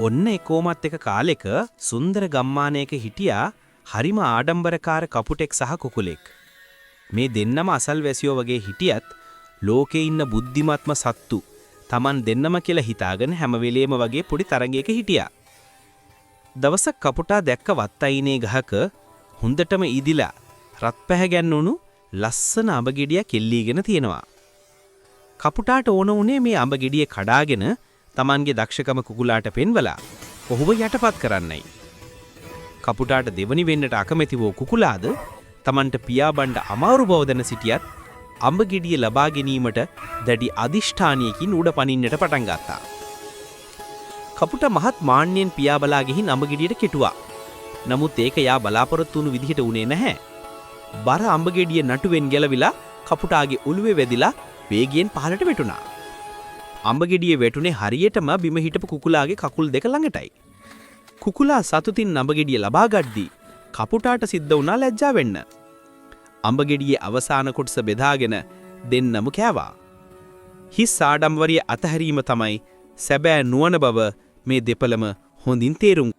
ඔන්න එකෝමත් එක කාලෙක සුන්දර ගම්මානයක හිටියා හරිම ආඩම්බරකාර කපුටෙක් සහ කුකුලෙක්. මේ දෙන්නම අසල්වැසියෝ වගේ හිටියත් ලෝකේ ඉන්න බුද්ධිමත්ම සත්තු Taman දෙන්නම කියලා හිතාගෙන හැම වෙලේම වගේ පොඩි තරංගයක හිටියා. දවසක් කපුටා දැක්ක වත්තයිනේ ගහක හොඳටම ඉදිලා රත් පැහැගැන්නුණු ලස්සන අඹ ගෙඩිය කෙල්ලීගෙන තියෙනවා. කපුටාට ඕන උනේ මේ අඹ ගෙඩිය කඩාගෙන Tamanගේ දක්ෂකම කුකුලාට පෙන්වලා ඔහුව යටපත් කරන්නයි. කපුටාට දෙවනි වෙන්නට අකමැති වූ කුකුලාද Tamanට පියාඹන්න අමාරු බව දැන සිටියත් අඹ ගෙඩිය ලබා ගැනීමට දැඩි අදිෂ්ඨානයකින් උඩ පනින්නට පටන් ගත්තා. කපුටා මහත් මාන්නයෙන් පියාඹලා ගිහින් අඹ ගෙඩියට කෙටුවා. නමුත් ඒක යා බලාපොරොත්තු වුණු විදිහට උනේ නැහැ. බර අඹ ගෙඩිය නටුවෙන් ගැලවිලා කපුටාගේ ඔළුවේ වැදිලා වේගයෙන් පහළට වැටුණා. අඹ ගෙඩිය වැටුනේ හරියටම බිම හිටපු කුකුලාගේ කකුල් දෙක ළඟටයි. කුකුලා සතුටින් අඹ ගෙඩිය ලබා ගද්දී කපුටාට සිද්ධ වුණා ලැජ්ජා වෙන්න. අඹ ගෙඩියේ අවසාන කොටස බෙදාගෙන දෙන්නම කෑවා. හිස් ආඩම්බරිය අතහැරීම තමයි සැබෑ නුවණ බව මේ දෙපළම හොඳින් තේරුම්